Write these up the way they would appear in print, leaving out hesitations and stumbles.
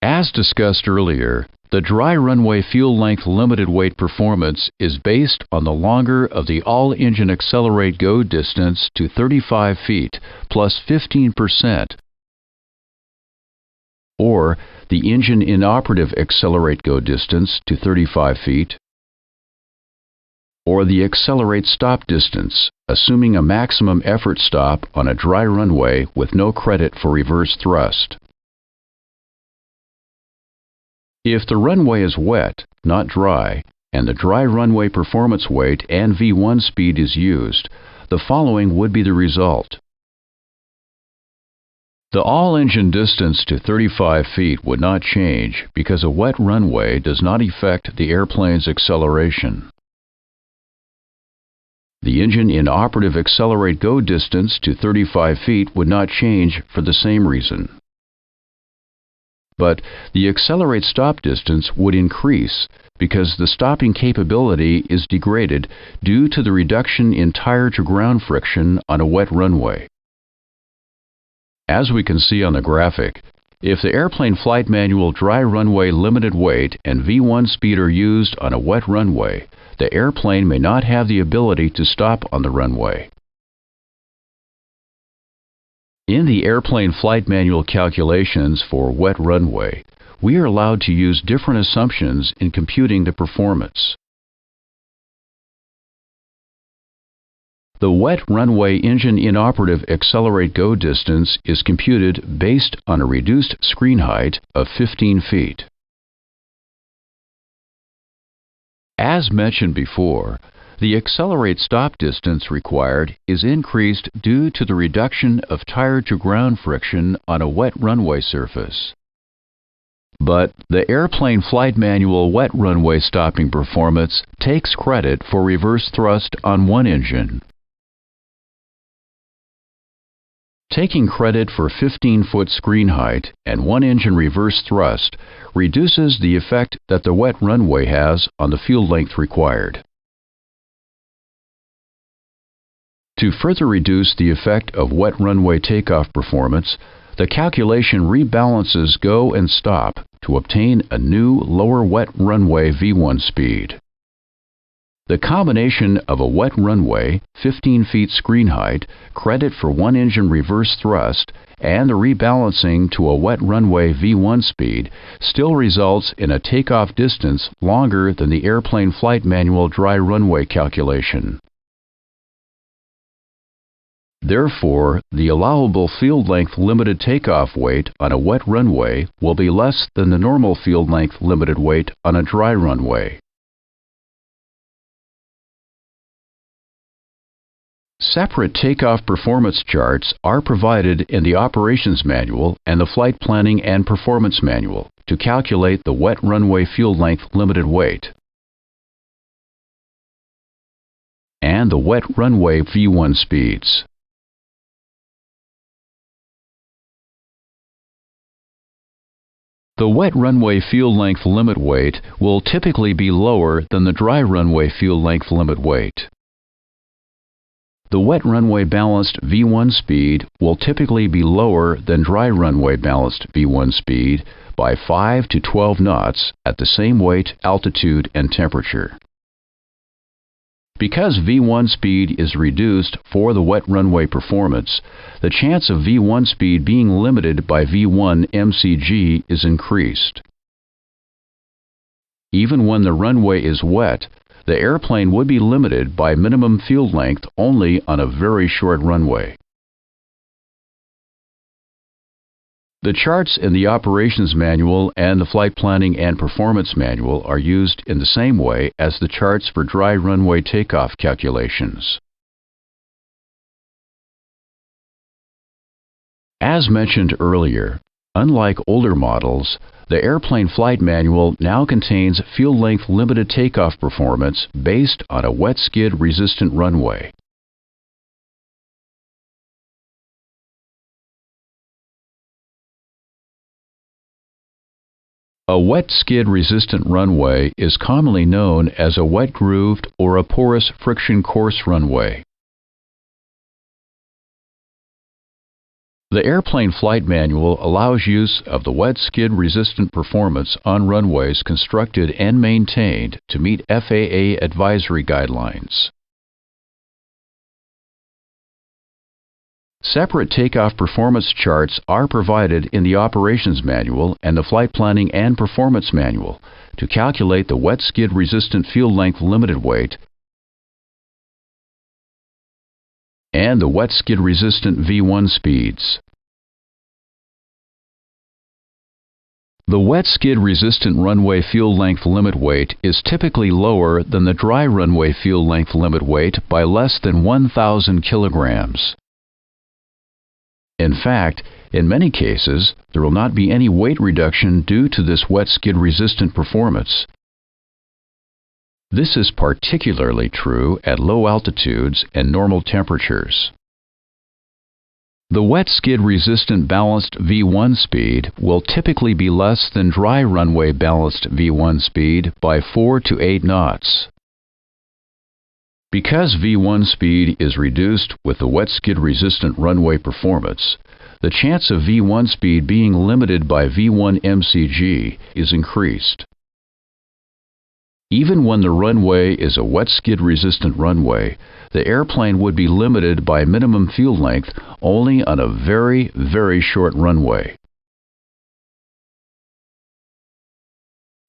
As discussed earlier, the dry runway fuel length limited weight performance is based on the longer of the all-engine accelerate go distance to 35 feet plus 15%, or the engine inoperative accelerate go distance to 35 feet, or the accelerate stop distance, assuming a maximum effort stop on a dry runway with no credit for reverse thrust. If the runway is wet, not dry, and the dry runway performance weight and V1 speed is used, the following would be the result. The all-engine distance to 35 feet would not change because a wet runway does not affect the airplane's acceleration. The engine inoperative accelerate go distance to 35 feet would not change for the same reason. But the accelerate stop distance would increase because the stopping capability is degraded due to the reduction in tire-to-ground friction on a wet runway. As we can see on the graphic, if the airplane flight manual dry runway limited weight and V1 speed are used on a wet runway, the airplane may not have the ability to stop on the runway. In the airplane flight manual calculations for wet runway, we are allowed to use different assumptions in computing the performance. The wet runway engine inoperative accelerate go distance is computed based on a reduced screen height of 15 feet. As mentioned before, the accelerate stop distance required is increased due to the reduction of tire-to-ground friction on a wet runway surface. But the airplane flight manual wet runway stopping performance takes credit for reverse thrust on one engine. Taking credit for 15-foot screen height and one engine reverse thrust reduces the effect that the wet runway has on the fuel length required. To further reduce the effect of wet runway takeoff performance, the calculation rebalances go and stop to obtain a new lower wet runway V1 speed. The combination of a wet runway, 15 feet screen height, credit for one engine reverse thrust, and the rebalancing to a wet runway V1 speed still results in a takeoff distance longer than the airplane flight manual dry runway calculation. Therefore, the allowable field length limited takeoff weight on a wet runway will be less than the normal field length limited weight on a dry runway. Separate takeoff performance charts are provided in the operations manual and the flight planning and performance manual to calculate the wet runway fuel length limited weight and the wet runway V1 speeds. The wet runway fuel length limit weight will typically be lower than the dry runway fuel length limit weight. The wet runway balanced V1 speed will typically be lower than dry runway balanced V1 speed by 5 to 12 knots at the same weight, altitude, and temperature. Because V1 speed is reduced for the wet runway performance, the chance of V1 speed being limited by V1 MCG is increased. Even when the runway is wet, the airplane would be limited by minimum field length only on a very short runway. The charts in the operations manual and the flight planning and performance manual are used in the same way as the charts for dry runway takeoff calculations. As mentioned earlier, unlike older models, the airplane flight manual now contains fuel length limited takeoff performance based on a wet skid resistant runway. A wet skid resistant runway is commonly known as a wet grooved or a porous friction coarse runway. The airplane flight manual allows use of the wet skid-resistant performance on runways constructed and maintained to meet FAA advisory guidelines. Separate takeoff performance charts are provided in the Operations Manual and the Flight Planning and Performance Manual to calculate the wet skid-resistant field length limited weight and the wet skid-resistant V1 speeds. The wet skid-resistant runway field length limit weight is typically lower than the dry runway field length limit weight by less than 1,000 kilograms. In fact, in many cases, there will not be any weight reduction due to this wet skid-resistant performance. This is particularly true at low altitudes and normal temperatures. The wet skid-resistant balanced V1 speed will typically be less than dry runway balanced V1 speed by 4 to 8 knots. Because V1 speed is reduced with the wet skid-resistant runway performance, the chance of V1 speed being limited by V1 MCG is increased. Even when the runway is a wet skid-resistant runway, the airplane would be limited by minimum field length only on a very, very short runway.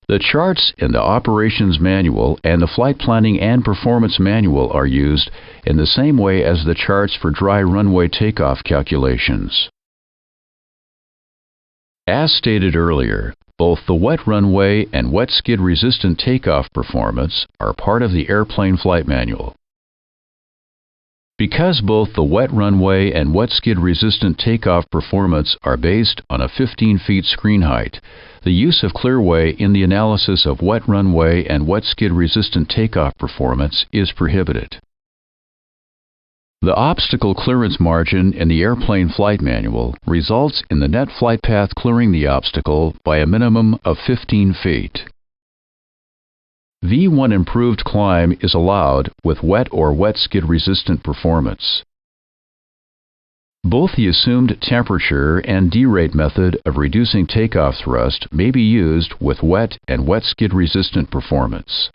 The charts in the Operations Manual and the Flight Planning and Performance Manual are used in the same way as the charts for dry runway takeoff calculations. As stated earlier, both the wet runway and wet skid-resistant takeoff performance are part of the airplane flight manual. Because both the wet runway and wet skid-resistant takeoff performance are based on a 15 feet screen height, the use of clearway in the analysis of wet runway and wet skid-resistant takeoff performance is prohibited. The obstacle clearance margin in the airplane flight manual results in the net flight path clearing the obstacle by a minimum of 15 feet. V1 improved climb is allowed with wet or wet skid-resistant performance. Both the assumed temperature and derate method of reducing takeoff thrust may be used with wet and wet skid-resistant performance.